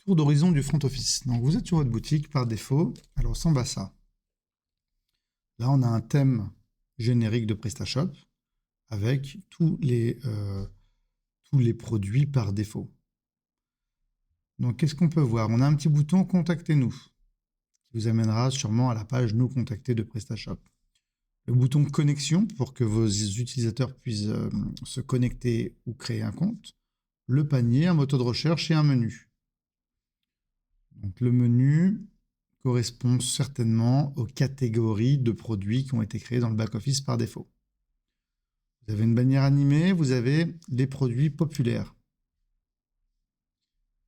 Tour d'horizon du front office. Donc vous êtes sur votre boutique par défaut, elle ressemble à ça. Là on a un thème générique de PrestaShop avec tous les produits par défaut. Donc qu'est-ce qu'on peut voir? On a un petit bouton Contactez-nous qui vous amènera sûrement à la page Nous contacter de PrestaShop. Le bouton Connexion pour que vos utilisateurs puissent se connecter ou créer un compte. Le panier, un moteur de recherche et un menu. Donc le menu correspond certainement aux catégories de produits qui ont été créés dans le back-office par défaut. Vous avez une bannière animée, vous avez les produits populaires.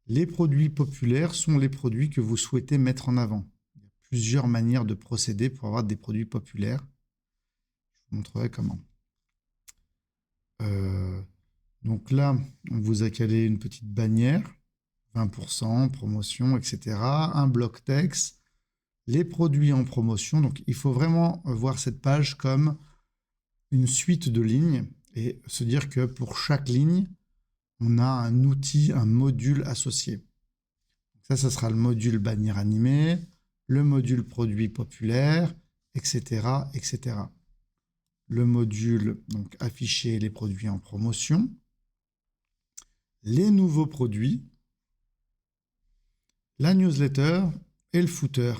Les produits populaires sont les produits que vous souhaitez mettre en avant. Il y a plusieurs manières de procéder pour avoir des produits populaires. Je vous montrerai comment. Donc là, on vous a calé une petite bannière, 20%, promotion, etc. Un bloc texte, les produits en promotion. Donc il faut vraiment voir cette page comme une suite de lignes et se dire que pour chaque ligne, on a un outil, un module associé. Ça sera le module bannière animée, le module produit populaire, etc., etc. Le module donc afficher les produits en promotion, les nouveaux produits, la newsletter et le footer.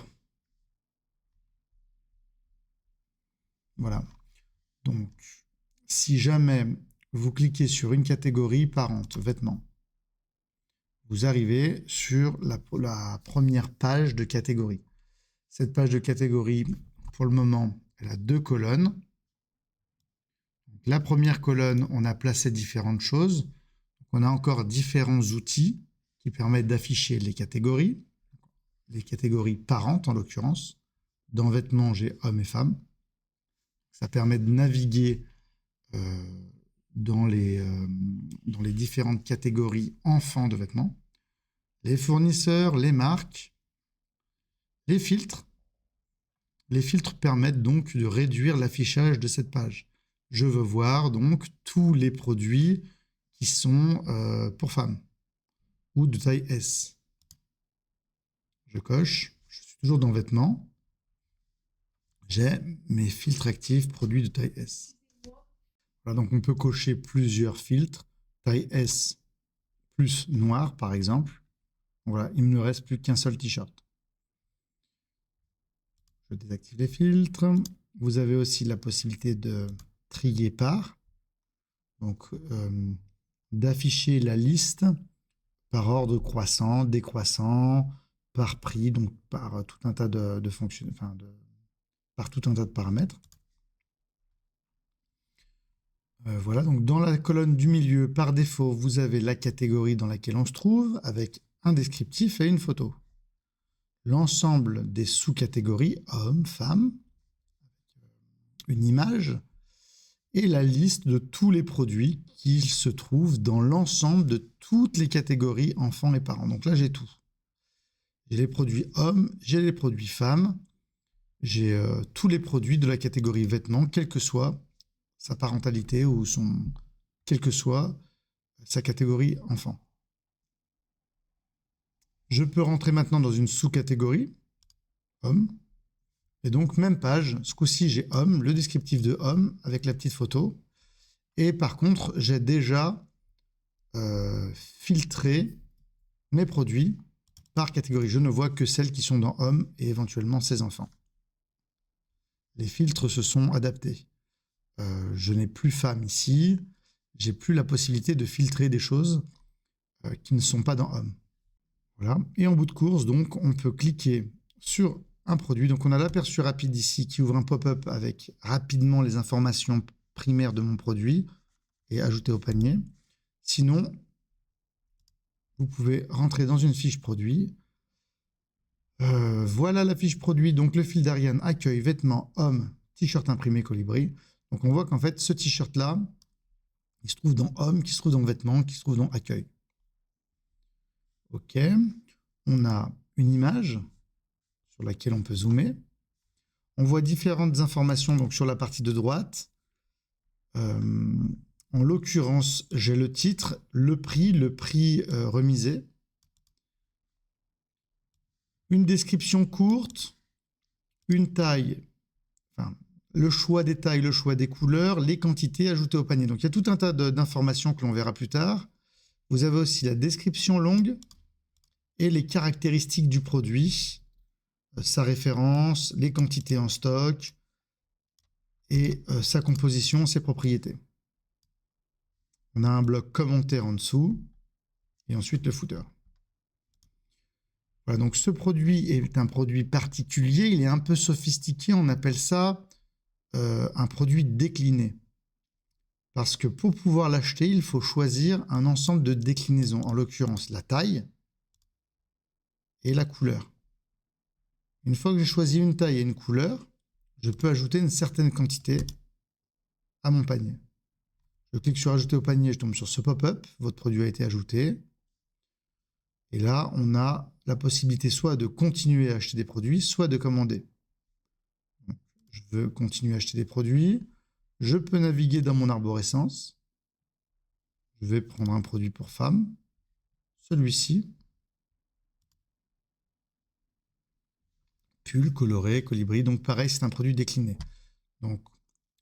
Voilà. Donc, si jamais vous cliquez sur une catégorie parente, vêtements, vous arrivez sur la première page de catégorie. Cette page de catégorie, pour le moment, elle a 2 colonnes. Donc, la première colonne, on a placé différentes choses. On a encore différents outils qui permettent d'afficher les catégories parentes en l'occurrence. Dans vêtements, j'ai hommes et femmes. Ça permet de naviguer dans les différentes catégories enfants de vêtements. Les fournisseurs, les marques, les filtres. Les filtres permettent donc de réduire l'affichage de cette page. Je veux voir donc tous les produits qui sont pour femmes ou de taille S. Je coche, je suis toujours dans vêtements. J'ai mes filtres actifs produits de taille S. Voilà, donc on peut cocher plusieurs filtres, taille S plus noir par exemple. Voilà, il ne me reste plus qu'un seul t-shirt. Je désactive les filtres. Vous avez aussi la possibilité de trier par, donc d'afficher la liste par ordre croissant, décroissant, par prix, donc par tout un tas de fonctions, par tout un tas de paramètres. Voilà, donc dans la colonne du milieu, par défaut, vous avez la catégorie dans laquelle on se trouve, avec un descriptif et une photo. L'ensemble des sous-catégories, hommes, femmes, une image, et la liste de tous les produits qui se trouvent dans l'ensemble de toutes les catégories enfants et parents. Donc là, j'ai tout. J'ai les produits hommes, j'ai les produits femmes, j'ai tous les produits de la catégorie vêtements, quelle que soit sa parentalité ou quelle que soit sa catégorie enfant. Je peux rentrer maintenant dans une sous-catégorie, homme, et donc même page, ce coup-ci j'ai homme, le descriptif de homme avec la petite photo, et par contre j'ai déjà filtré mes produits par catégorie. Je ne vois que celles qui sont dans homme et éventuellement ses enfants. Les filtres se sont adaptés. Je n'ai plus femme ici, j'ai plus la possibilité de filtrer des choses qui ne sont pas dans homme. Voilà. Et en bout de course, donc, on peut cliquer sur un produit. Donc, on a l'aperçu rapide ici qui ouvre un pop-up avec rapidement les informations primaires de mon produit et ajouter au panier. Sinon, vous pouvez rentrer dans une fiche produit. Voilà la fiche produit. Donc, le fil d'Ariane accueille vêtements hommes, t-shirt imprimé colibri. Donc, on voit qu'en fait, ce t-shirt-là, il se trouve dans homme, qui se trouve dans vêtements, qui se trouve dans accueil. OK. On a une image sur laquelle on peut zoomer. On voit différentes informations donc sur la partie de droite. En l'occurrence, j'ai le titre, le prix remisé. une description courte, une taille, enfin, le choix des tailles, le choix des couleurs, les quantités ajoutées au panier. Donc il y a tout un tas d'informations que l'on verra plus tard. Vous avez aussi la description longue et les caractéristiques du produit, sa référence, les quantités en stock et sa composition, ses propriétés. On a un bloc commentaire en dessous et ensuite le footer. Voilà, donc ce produit est un produit particulier, il est un peu sophistiqué, on appelle ça un produit décliné. Parce que pour pouvoir l'acheter, il faut choisir un ensemble de déclinaisons, en l'occurrence la taille et la couleur. Une fois que j'ai choisi une taille et une couleur, je peux ajouter une certaine quantité à mon panier. Je clique sur ajouter au panier, je tombe sur ce pop-up, votre produit a été ajouté. Et là, on a la possibilité soit de continuer à acheter des produits, soit de commander. Donc, je veux continuer à acheter des produits. Je peux naviguer dans mon arborescence. Je vais prendre un produit pour femme. Celui-ci. Pull, coloré, colibri. Donc pareil, c'est un produit décliné. Donc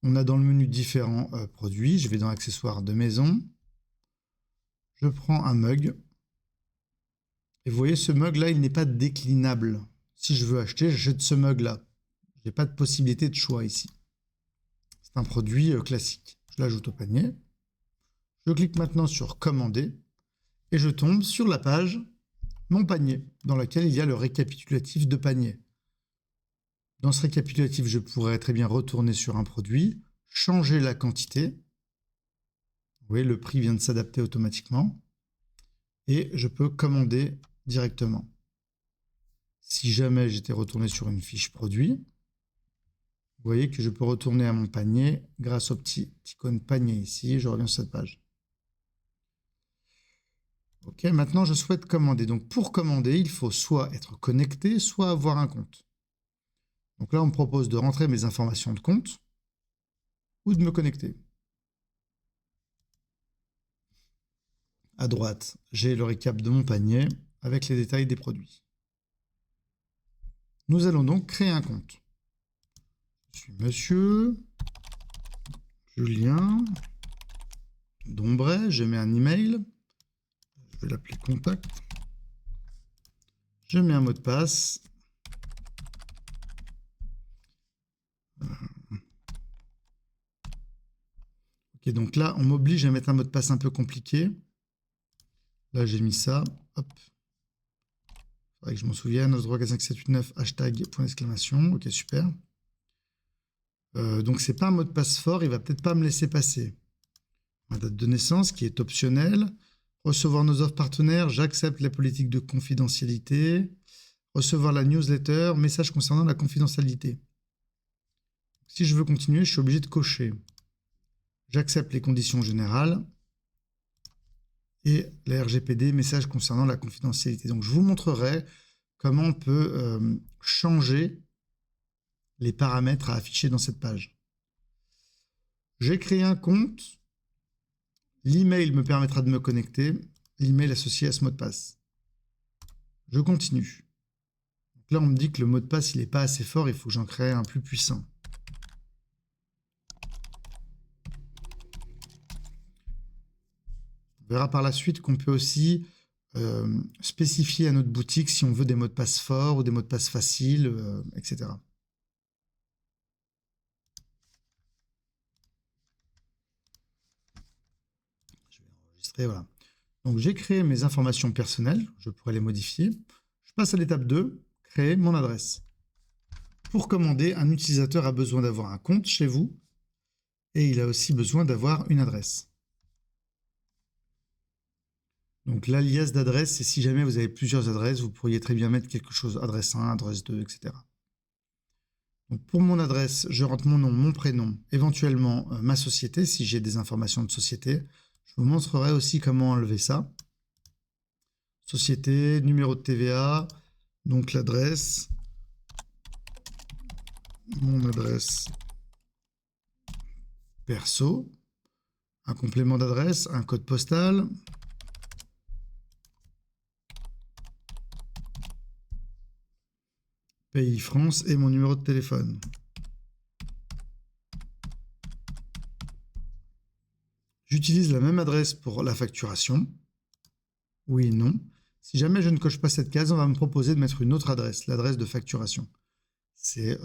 on a dans le menu différents produits. Je vais dans accessoires de maison. Je prends un mug. Et vous voyez, ce mug-là, il n'est pas déclinable. Si je veux acheter, j'achète ce mug-là. Je n'ai pas de possibilité de choix ici. C'est un produit classique. Je l'ajoute au panier. Je clique maintenant sur commander. Et je tombe sur la page mon panier, dans laquelle il y a le récapitulatif de panier. Dans ce récapitulatif, je pourrais très bien retourner sur un produit, changer la quantité. Vous voyez, le prix vient de s'adapter automatiquement. Et je peux commander directement. Si jamais j'étais retourné sur une fiche produit, vous voyez que je peux retourner à mon panier grâce au petit icône panier ici. Je reviens sur cette page. Ok, maintenant je souhaite commander. Donc pour commander, il faut soit être connecté, soit avoir un compte. Donc là, on me propose de rentrer mes informations de compte ou de me connecter. À droite, j'ai le récap de mon panier avec les détails des produits. Nous allons donc créer un compte. Je suis monsieur Julien Dombray, je mets un email, je vais l'appeler contact, je mets un mot de passe, ok, donc là on m'oblige à mettre un mot de passe un peu compliqué, là j'ai mis ça, hop, faudrait que je m'en souvienne, 34579 hashtag point d'exclamation, ok super. Donc c'est pas un mot de passe fort, il va peut-être pas me laisser passer. Ma date de naissance qui est optionnelle. Recevoir nos offres partenaires, j'accepte la politique de confidentialité. Recevoir la newsletter, message concernant la confidentialité. Si je veux continuer, je suis obligé de cocher. J'accepte les conditions générales. Et la RGPD, message concernant la confidentialité. Donc je vous montrerai comment on peut changer les paramètres à afficher dans cette page. J'ai créé un compte. L'email me permettra de me connecter. L'email associé à ce mot de passe. Je continue. Donc là, on me dit que le mot de passe, il n'est pas assez fort. Il faut que j'en crée un plus puissant. On verra par la suite qu'on peut aussi spécifier à notre boutique si on veut des mots de passe forts ou des mots de passe faciles, etc. Je vais enregistrer, voilà. Donc j'ai créé mes informations personnelles, je pourrais les modifier. Je passe à l'étape 2, créer mon adresse. Pour commander, un utilisateur a besoin d'avoir un compte chez vous et il a aussi besoin d'avoir une adresse. Donc l'alias d'adresse, c'est si jamais vous avez plusieurs adresses, vous pourriez très bien mettre quelque chose, adresse 1, adresse 2, etc. Donc pour mon adresse, je rentre mon nom, mon prénom, éventuellement ma société, si j'ai des informations de société. Je vous montrerai aussi comment enlever ça. Société, numéro de TVA, donc l'adresse, mon adresse perso, un complément d'adresse, un code postal, pays France et mon numéro de téléphone. J'utilise la même adresse pour la facturation. Oui, non. Si jamais je ne coche pas cette case, on va me proposer de mettre une autre adresse, l'adresse de facturation. C'est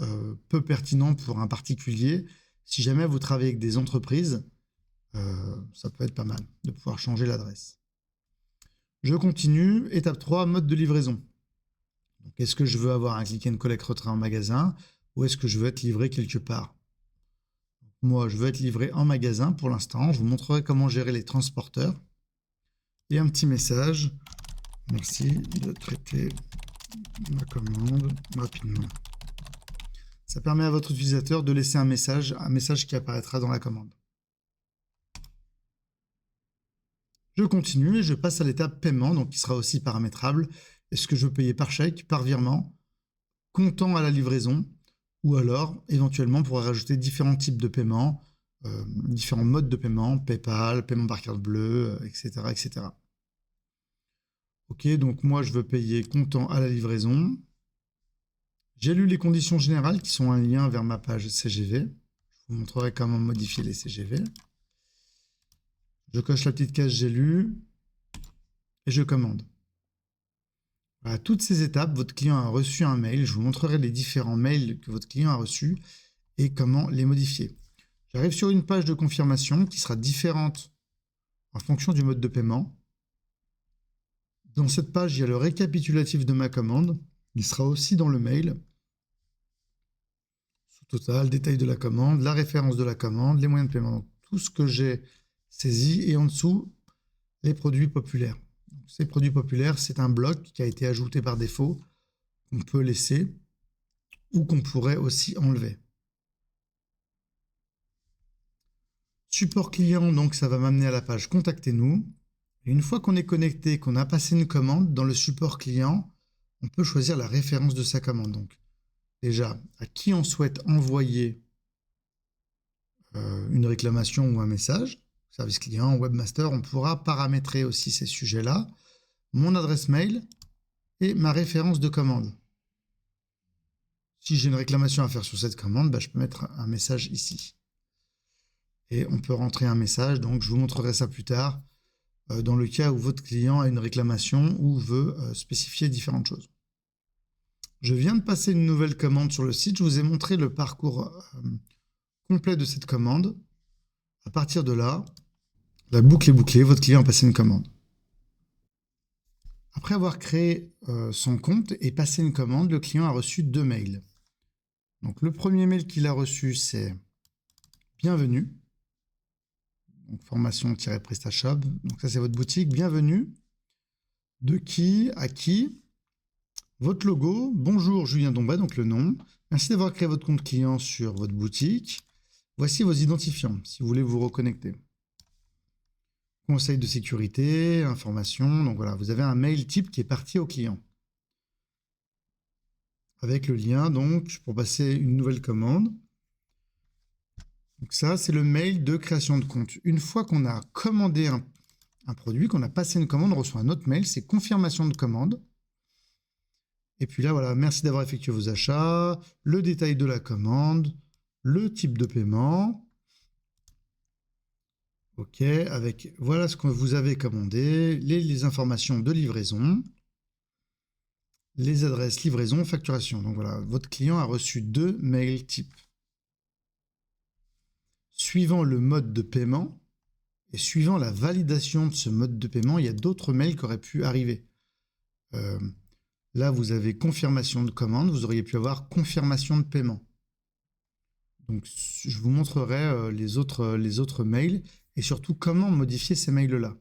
peu pertinent pour un particulier. Si jamais vous travaillez avec des entreprises, ça peut être pas mal de pouvoir changer l'adresse. Je continue. Étape 3, mode de livraison. Est-ce que je veux avoir un click and collect retrait en magasin ou est-ce que je veux être livré quelque part? Moi, je veux être livré en magasin pour l'instant. Je vous montrerai comment gérer les transporteurs. Et un petit message. Merci de traiter ma commande rapidement. Ça permet à votre utilisateur de laisser un message qui apparaîtra dans la commande. Je continue et je passe à l'étape paiement, donc qui sera aussi paramétrable. Est-ce que je veux payer par chèque, par virement, comptant à la livraison, ou alors éventuellement pour rajouter différents types de paiement, différents modes de paiement, PayPal, paiement par carte bleue, etc., etc. Ok, donc moi je veux payer comptant à la livraison. J'ai lu les conditions générales qui sont un lien vers ma page CGV. Je vous montrerai comment modifier les CGV. Je coche la petite case j'ai lu et je commande. À toutes ces étapes, votre client a reçu un mail. Je vous montrerai les différents mails que votre client a reçus et comment les modifier. J'arrive sur une page de confirmation qui sera différente en fonction du mode de paiement. Dans cette page, il y a le récapitulatif de ma commande. Il sera aussi dans le mail. Sous-total, détail de la commande, la référence de la commande, les moyens de paiement. Donc, tout ce que j'ai saisi et en dessous, les produits populaires. Ces produits populaires, c'est un bloc qui a été ajouté par défaut, qu'on peut laisser ou qu'on pourrait aussi enlever. Support client, donc ça va m'amener à la page Contactez-nous. Et une fois qu'on est connecté, qu'on a passé une commande, dans le support client, on peut choisir la référence de sa commande. Donc, déjà, à qui on souhaite envoyer une réclamation ou un message. Service client, webmaster, on pourra paramétrer aussi ces sujets-là. Mon adresse mail et ma référence de commande. Si j'ai une réclamation à faire sur cette commande, je peux mettre un message ici. Et on peut rentrer un message, donc je vous montrerai ça plus tard, dans le cas où votre client a une réclamation ou veut spécifier différentes choses. Je viens de passer une nouvelle commande sur le site, je vous ai montré le parcours complet de cette commande. À partir de là, la boucle est bouclée, votre client a passé une commande. Après avoir créé son compte et passé une commande, le client a reçu 2 mails. Donc le premier mail qu'il a reçu, c'est « Bienvenue ». Donc formation-PrestaShop. Donc ça, c'est votre boutique. « Bienvenue ». De qui à qui? Votre logo. « Bonjour Julien Dombas », donc le nom. Merci d'avoir créé votre compte client sur votre boutique. Voici vos identifiants, si vous voulez vous reconnecter. Conseil de sécurité, information. Donc voilà, vous avez un mail type qui est parti au client. Avec le lien, donc, pour passer une nouvelle commande. Donc ça, c'est le mail de création de compte. Une fois qu'on a commandé un produit, qu'on a passé une commande, on reçoit un autre mail, c'est confirmation de commande. Et puis là, voilà, merci d'avoir effectué vos achats, le détail de la commande, le type de paiement. Ok, avec voilà ce que vous avez commandé, les informations de livraison, les adresses livraison, facturation. Donc voilà, votre client a reçu 2 mails types. Suivant le mode de paiement et suivant la validation de ce mode de paiement, il y a d'autres mails qui auraient pu arriver. Là, vous avez confirmation de commande, vous auriez pu avoir confirmation de paiement. Donc, je vous montrerai les autres mails et surtout comment modifier ces mails-là.